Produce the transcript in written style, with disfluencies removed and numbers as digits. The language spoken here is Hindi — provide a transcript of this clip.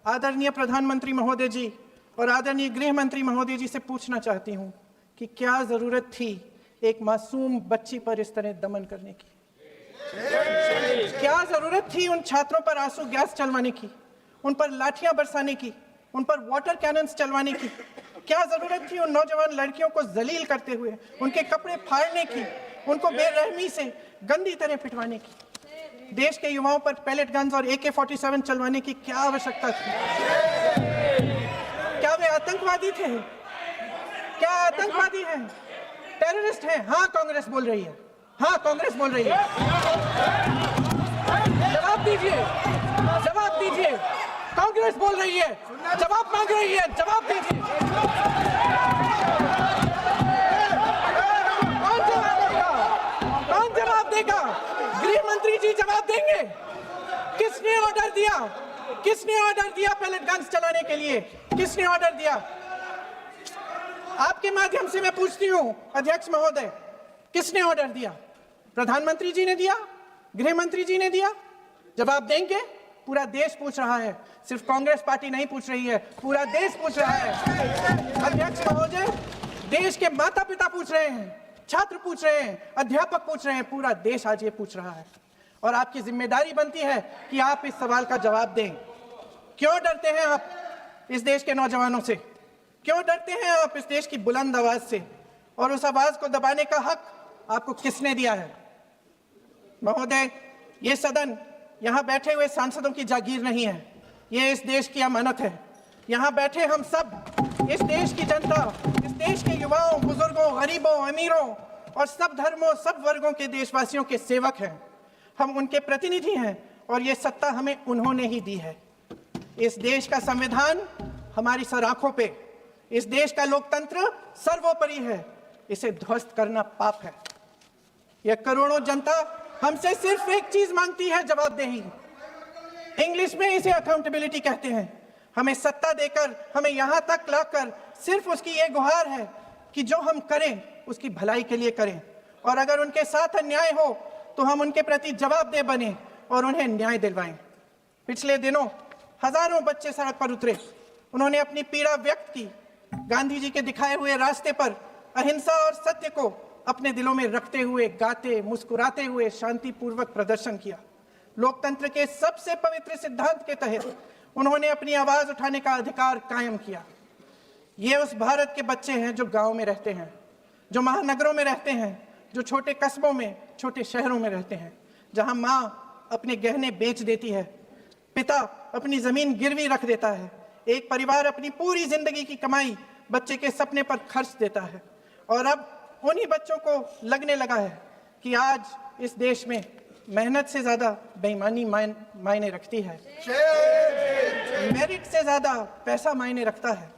आदरणीय प्रधानमंत्री महोदय जी और आदरणीय गृह मंत्री महोदय जी से पूछना चाहती हूं कि क्या जरूरत थी एक मासूम बच्ची पर इस तरह दमन करने की? क्या जरूरत थी उन छात्रों पर आंसू गैस चलवाने की, उन पर लाठियां बरसाने की, उन पर वाटर कैनन्स चलवाने की? क्या जरूरत थी उन नौजवान लड़कियों को जलील करते हुए उनके कपड़े फाड़ने की, उनको बेरहमी से गंदी तरह पिटवाने की? देश के युवाओं पर पैलेट गन्स और AK-47 चलवाने की क्या आवश्यकता थी? क्या वे आतंकवादी थे? क्या आतंकवादी हैं? टेररिस्ट हैं? हाँ, कांग्रेस बोल रही है। हाँ, कांग्रेस बोल रही है। जवाब दीजिए, जवाब दीजिए। कांग्रेस बोल रही है, जवाब मांग रही है, जवाब दीजिए। कौन जवाब देगा? कौन जवाब देगा? गृह मंत्री जी जवाब देंगे। किसने ऑर्डर दिया? किसने ऑर्डर दिया पैलेट गन्स चलाने के लिए? किसने ऑर्डर दिया? आपके माध्यम से मैं पूछती हूं अध्यक्ष महोदय, किसने ऑर्डर दिया? प्रधानमंत्री जी ने दिया? गृह मंत्री जी ने दिया? जवाब देंगे? पूरा देश पूछ रहा है, सिर्फ कांग्रेस पार्टी नहीं पूछ रही है, पूरा देश पूछ रहा है। अध्यक्ष महोदय, देश के माता पिता पूछ रहे हैं, छात्र पूछ रहे हैं, अध्यापक पूछ रहे हैं, पूरा देश आज ये पूछ रहा है। और आपकी जिम्मेदारी बनती है कि आप इस सवाल का जवाब दें। क्यों डरते हैं आप इस देश के नौजवानों से? क्यों डरते हैं आप इस देश की बुलंद आवाज से? और उस आवाज को दबाने का हक आपको किसने दिया है? महोदय, ये सदन यहाँ बैठे हुए सांसदों की जागीर नहीं है, ये इस देश की अमानत है। यहाँ बैठे हम सब इस देश की जनता, इस देश के युवाओं, बुजुर्गों, गरीबों, अमीरों और सब धर्मों, सब वर्गों के देशवासियों के सेवक हैं। हम उनके प्रतिनिधि हैं और ये सत्ता हमें उन्होंने ही दी है। इस देश का संविधान हमारी सर आंखों पे, इस देश का लोकतंत्र सर्वोपरि है, इसे ध्वस्त करना पाप है। यह करोड़ों जनता हमसे सिर्फ एक चीज मांगती है, जवाबदेही। इंग्लिश में इसे अकाउंटेबिलिटी कहते हैं। हमें सत्ता देकर, हमें यहां तक लाकर सिर्फ उसकी ये गुहार है कि जो हम करें उसकी भलाई के लिए करें, और अगर उनके साथ अन्याय हो तो हम उनके प्रति जवाबदेह बने और उन्हें न्याय दिलवाएं। पिछले दिनों हजारों बच्चे सड़क पर उतरे, उन्होंने अपनी पीड़ा व्यक्त की, गांधी जी के दिखाए हुए रास्ते पर अहिंसा और सत्य को अपने दिलों में रखते हुए, गाते, मुस्कुराते हुए शांतिपूर्वक प्रदर्शन किया। लोकतंत्र के सबसे पवित्र सिद्धांत के तहत उन्होंने अपनी आवाज उठाने का अधिकार कायम किया। ये उस भारत के बच्चे हैं जो गांव में रहते हैं, जो महानगरों में रहते हैं, जो छोटे कस्बों में, छोटे शहरों में रहते हैं, जहां माँ अपने गहने बेच देती है, पिता अपनी जमीन गिरवी रख देता है, एक परिवार अपनी पूरी जिंदगी की कमाई बच्चे के सपने पर खर्च देता है। और अब उन्हीं बच्चों को लगने लगा है कि आज इस देश में मेहनत से ज्यादा बेईमानी मायने रखती है, मेरिट से ज्यादा पैसा मायने रखता है।